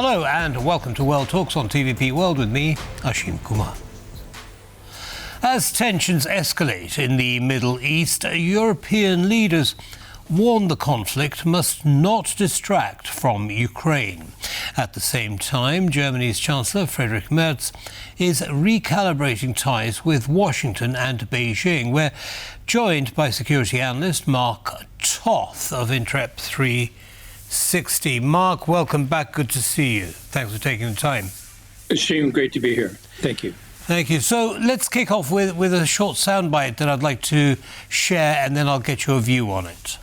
Hello and welcome to World Talks on TVP World with me, Ashim Kumar. As tensions escalate in the Middle East, European leaders warn the conflict must not distract from Ukraine. At the same time, Germany's Chancellor Friedrich Merz is recalibrating ties with Washington and Beijing. We're joined by security analyst Mark Toth of Intrep 360. Mark, welcome back. Good to see you. Thanks for taking the time. Ashim, great to be here. Thank you. Thank you. So let's kick off with a short soundbite that I'd like to share, and then I'll get your view on it.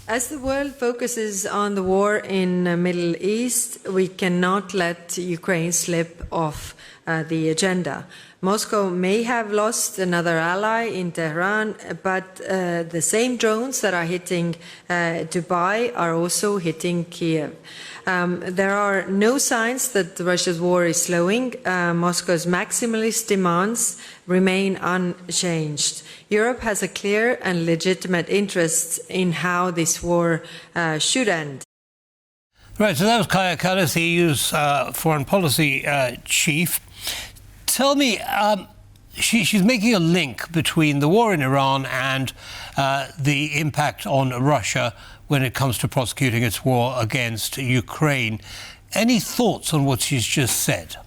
As the world focuses on the war in the Middle East, we cannot let Ukraine slip off the agenda. Moscow may have lost another ally in Tehran, but the same drones that are hitting Dubai are also hitting Kiev. There are no signs that Russia's war is slowing. Moscow's maximalist demands remain unchanged. Europe has a clear and legitimate interest in how this war should end. Right, so that was Kaja Kallas, the EU's foreign policy chief. Tell me, she's making a link between the war in Iran and the impact on Russia when it comes to prosecuting its war against Ukraine. Any thoughts on what she's just said?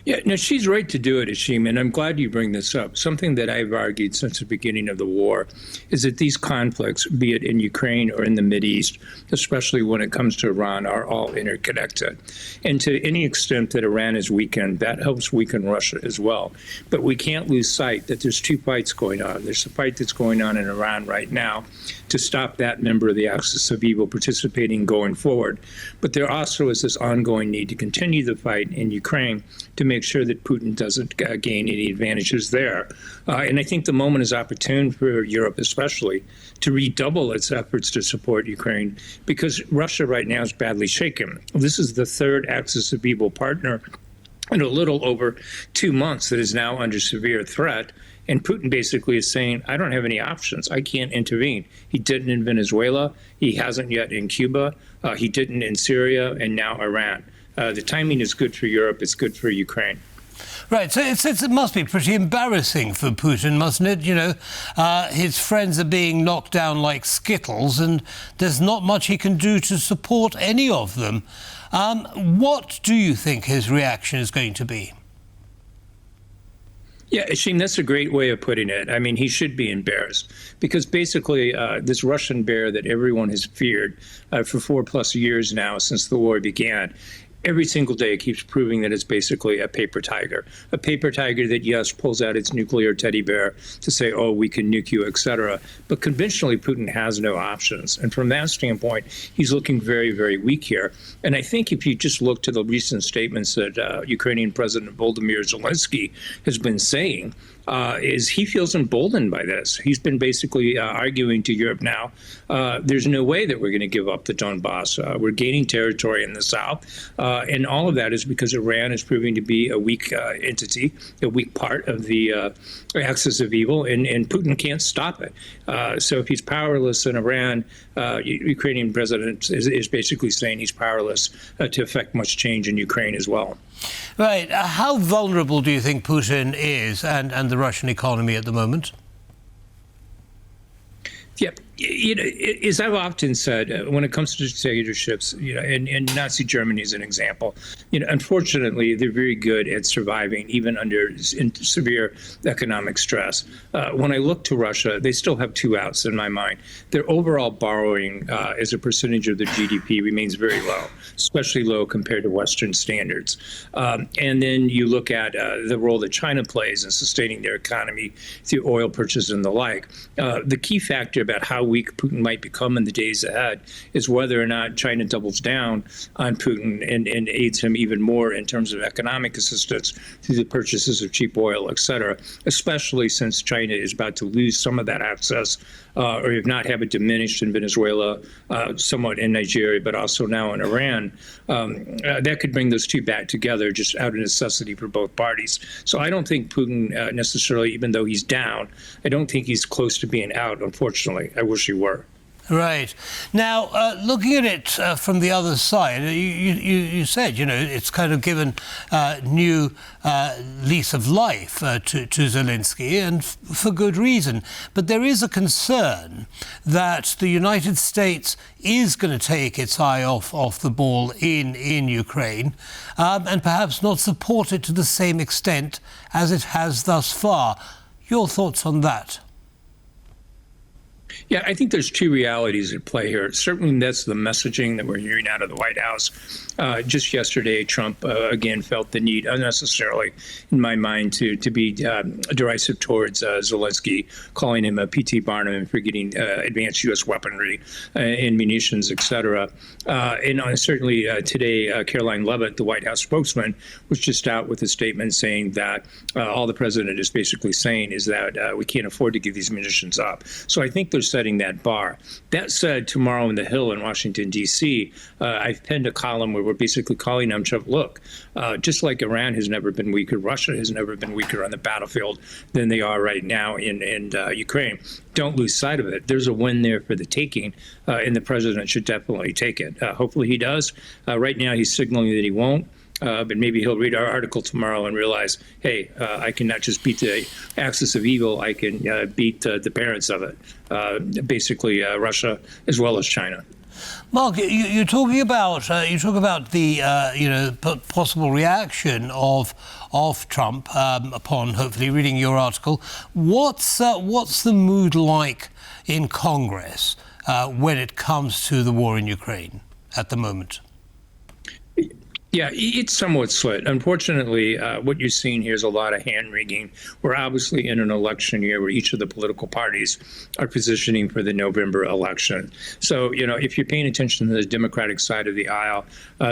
Yeah, no, she's right to do it, Ashim, and I'm glad you bring this up. Something that I've argued since the beginning of the war is that these conflicts, be it in Ukraine or in the Mideast, especially when it comes to Iran, are all interconnected. And to any extent that Iran is weakened, that helps weaken Russia as well. But we can't lose sight that there's two fights going on. There's a fight that's going on in Iran right now to stop that member of the axis of evil participating going forward. But there also is this ongoing need to continue the fight in Ukraine to make sure that Putin doesn't gain any advantages there. And I think the moment is opportune for Europe especially to redouble its efforts to support Ukraine, because Russia right now is badly shaken. This is the third axis of evil partner in a little over 2 months that is now under severe threat. And Putin basically is saying, I don't have any options. I can't intervene. He didn't in Venezuela. He hasn't yet in Cuba. He didn't in Syria, and now Iran. The timing is good for Europe. It's good for Ukraine. Right, so it must be pretty embarrassing for Putin, mustn't it? You know, his friends are being knocked down like skittles, and there's not much he can do to support any of them. What do you think his reaction is going to be? Yeah, Ashim, that's a great way of putting it. I mean, he should be embarrassed because basically this Russian bear that everyone has feared for 4+ years now since the war began, every single day it keeps proving that it's basically a paper tiger that, yes, pulls out its nuclear teddy bear to say, oh, we can nuke you, etc. But conventionally, Putin has no options. And from that standpoint, he's looking very, very weak here. And I think if you just look to the recent statements that Ukrainian President Volodymyr Zelensky has been saying, is he feels emboldened by this. He's been basically arguing to Europe now, there's no way that we're going to give up the Donbass. We're gaining territory in the south. And all of that is because Iran is proving to be a weak entity, a weak part of the axis of evil, and Putin can't stop it. So if he's powerless in Iran, Ukrainian president is basically saying he's powerless to affect much change in Ukraine as well. Right. How vulnerable do you think Putin is and the Russian economy at the moment? Yeah, you know, as I've often said, when it comes to dictatorships, you know, and Nazi Germany is an example, you know, unfortunately, they're very good at surviving even under severe economic stress. When I look to Russia, they still have two outs in my mind. Their overall borrowing as a percentage of their GDP remains very low, especially low compared to Western standards. And then you look at the role that China plays in sustaining their economy through oil purchases and the like. The key factor about how weak Putin might become in the days ahead is whether or not China doubles down on Putin and aids him even more in terms of economic assistance through the purchases of cheap oil, et cetera, especially since China is about to lose some of that access or if not have it diminished in Venezuela, somewhat in Nigeria, but also now in Iran. That could bring those two back together just out of necessity for both parties. So I don't think Putin necessarily, even though he's down, I don't think he's close to being out, unfortunately. I wish he were. Right. Now, looking at it from the other side, you said, it's kind of given new lease of life to Zelensky, and for good reason. But there is a concern that the United States is going to take its eye off the ball in Ukraine and perhaps not support it to the same extent as it has thus far. Your thoughts on that? Yeah, I think there's two realities at play here. Certainly, that's the messaging that we're hearing out of the White House. Just yesterday, Trump again felt the need, unnecessarily, in my mind, to be derisive towards Zelensky, calling him a P.T. Barnum for getting advanced U.S. weaponry and munitions, et cetera. And certainly today, Caroline Leavitt, the White House spokesman, was just out with a statement saying that all the president is basically saying is that we can't afford to give these munitions up. So I think they're setting that bar. That said, tomorrow in the Hill in Washington, D.C., I've penned a column where we're basically calling on Trump, look, just like Iran has never been weaker, Russia has never been weaker on the battlefield than they are right now in Ukraine. Don't lose sight of it. There's a win there for the taking, and the president should definitely take it. Hopefully he does. Right now he's signaling that he won't. But maybe he'll read our article tomorrow and realize, hey, I can not just beat the axis of evil, I can beat the parents of it, basically Russia as well as China. Mark, you're talking about the possible reaction of Trump upon hopefully reading your article. What's the mood like in Congress when it comes to the war in Ukraine at the moment? Yeah, it's somewhat split. Unfortunately, what you're seeing here is a lot of hand-wringing. We're obviously in an election year where each of the political parties are positioning for the November election. So, if you're paying attention to the Democratic side of the aisle,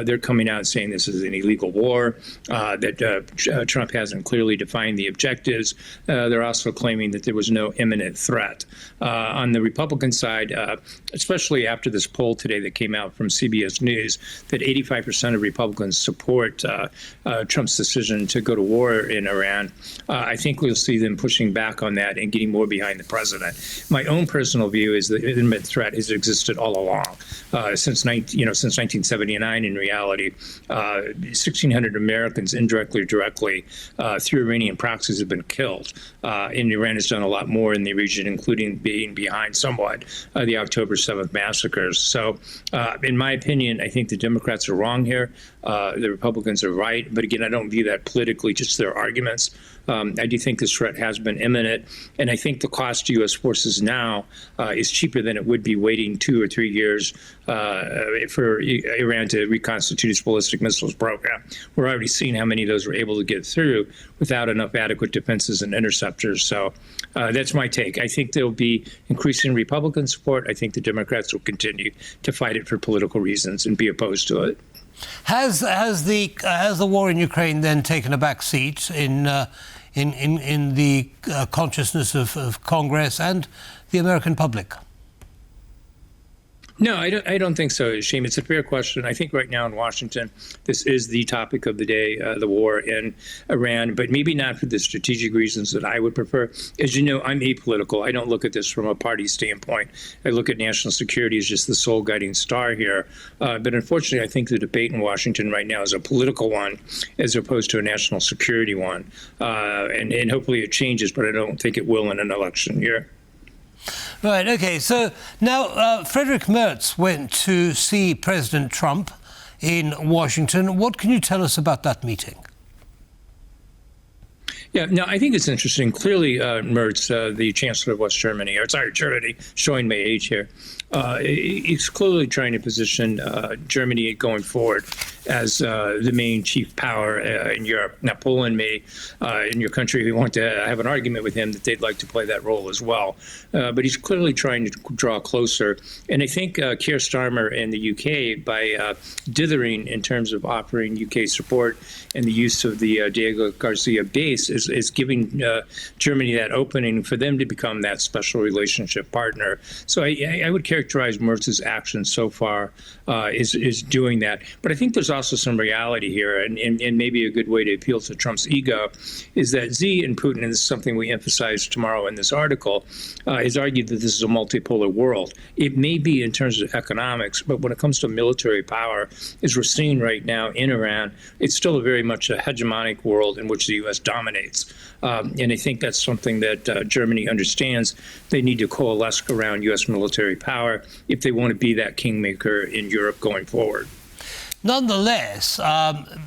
they're coming out saying this is an illegal war, that Trump hasn't clearly defined the objectives. They're also claiming that there was no imminent threat. On the Republican side, especially after this poll today that came out from CBS News, that 85% of Republicans support Trump's decision to go to war in Iran, I think we'll see them pushing back on that and getting more behind the president. My own personal view is that the imminent threat has existed all along. Since 1979, in reality, 1,600 Americans, indirectly or directly, through Iranian proxies have been killed. And Iran has done a lot more in the region, including being behind somewhat the October 7th massacres. So, in my opinion, I think the Democrats are wrong here. The Republicans are right. But again, I don't view that politically, just their arguments. I do think this threat has been imminent. And I think the cost to U.S. forces now is cheaper than it would be waiting 2 or 3 years for Iran to reconstitute its ballistic missiles program. We're already seeing how many of those were able to get through without enough adequate defenses and interceptors. So that's my take. I think there'll be increasing Republican support. I think the Democrats will continue to fight it for political reasons and be opposed to it. Has the war in Ukraine then taken a back seat in the consciousness of Congress and the American public? No, I don't think so, Ashim. It's a fair question. I think right now in Washington, this is the topic of the day, the war in Iran, but maybe not for the strategic reasons that I would prefer. As you know, I'm apolitical. I don't look at this from a party standpoint. I look at national security as just the sole guiding star here. But unfortunately, I think the debate in Washington right now is a political one as opposed to a national security one. And hopefully it changes, but I don't think it will in an election year. Right, OK. So now Friedrich Merz went to see President Trump in Washington. What can you tell us about that meeting? Yeah, no, I think it's interesting. Clearly, Merz, the Chancellor of West Germany, or sorry, Germany, showing my age here, he's clearly trying to position Germany going forward as the main chief power in Europe. Now, Poland may, in your country, want to have an argument with him that they'd like to play that role as well. But he's clearly trying to draw closer. And I think Keir Starmer in the UK, by dithering in terms of offering UK support and the use of the Diego Garcia base, is giving Germany that opening for them to become that special relationship partner. So I would characterize Merz's actions so far is doing that. But I think there's also some reality here, and maybe a good way to appeal to Trump's ego is that Xi and Putin, and this is something we emphasize tomorrow in this article, has argued that this is a multipolar world. It may be in terms of economics, but when it comes to military power, as we're seeing right now in Iran, it's still very much a hegemonic world in which the U.S. dominates. And I think that's something that Germany understands. They need to coalesce around U.S. military power if they want to be that kingmaker in Europe going forward. Nonetheless,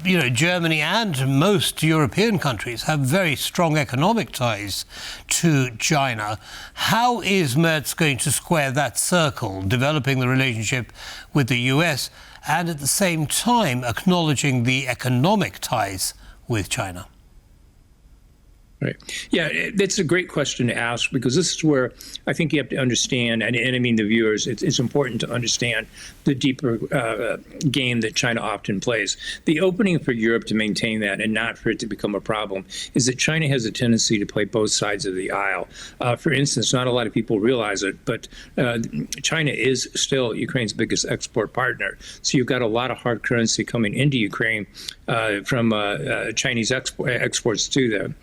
Germany and most European countries have very strong economic ties to China. How is Merz going to square that circle, developing the relationship with the US and at the same time acknowledging the economic ties with China? Right. Yeah, that's a great question to ask, because this is where I think you have to understand, and I mean the viewers, it's important to understand the deeper game that China often plays. The opening for Europe to maintain that and not for it to become a problem is that China has a tendency to play both sides of the aisle. For instance, not a lot of people realize it, but China is still Ukraine's biggest export partner. So you've got a lot of hard currency coming into Ukraine from Chinese exports to them.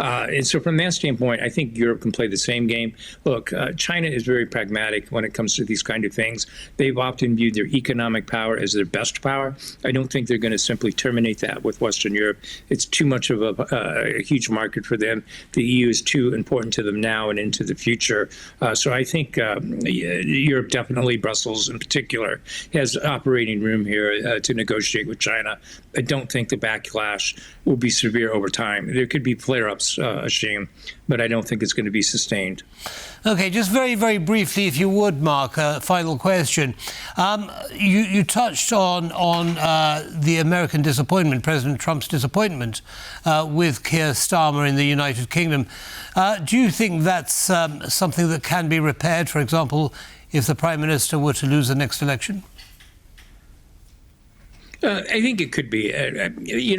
And so from that standpoint, I think Europe can play the same game. Look, China is very pragmatic when it comes to these kind of things. They've often viewed their economic power as their best power. I don't think they're going to simply terminate that with Western Europe. It's too much of a huge market for them. The EU is too important to them now and into the future. So I think Europe, definitely Brussels in particular, has operating room here to negotiate with China. I don't think the backlash will be severe over time. There could be flare-ups, Ashim, but I don't think it's going to be sustained. Okay, just very, very briefly, if you would, Mark, a final question. You touched on the American disappointment, President Trump's disappointment with Keir Starmer in the United Kingdom. Do you think that's something that can be repaired, for example, if the Prime Minister were to lose the next election? I think it could be.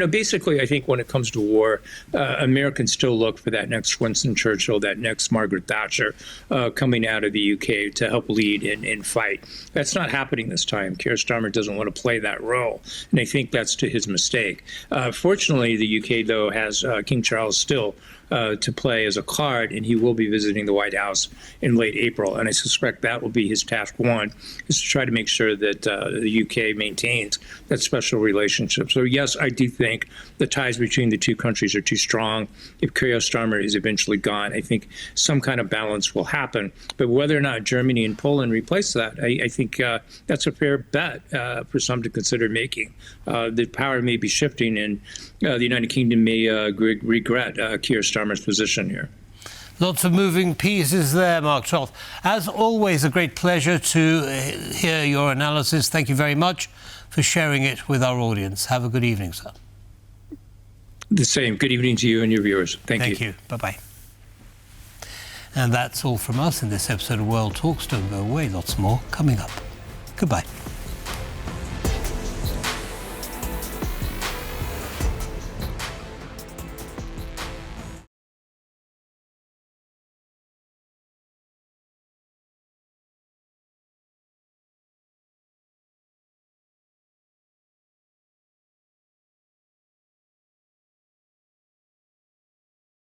Basically, I think when it comes to war, Americans still look for that next Winston Churchill, that next Margaret Thatcher coming out of the UK to help lead and fight. That's not happening this time. Keir Starmer doesn't want to play that role, and I think that's to his mistake. Fortunately, the UK, though, has King Charles still to play as a card, and he will be visiting the White House in late April. And I suspect that will be his task one, is to try to make sure that the UK maintains that special relationship. So yes, I do think the ties between the two countries are too strong. If Keir Starmer is eventually gone, I think some kind of balance will happen. But whether or not Germany and Poland replace that, I think that's a fair bet for some to consider making. The power may be shifting, and the United Kingdom may regret Keir Starmer's position here. Lots of moving pieces there, Mark Toth. As always, a great pleasure to hear your analysis. Thank you very much for sharing it with our audience. Have a good evening, sir. The same. Good evening to you and your viewers. Thank you. Thank you. Bye-bye. And that's all from us in this episode of World Talks. Don't go away. Lots more coming up. Goodbye.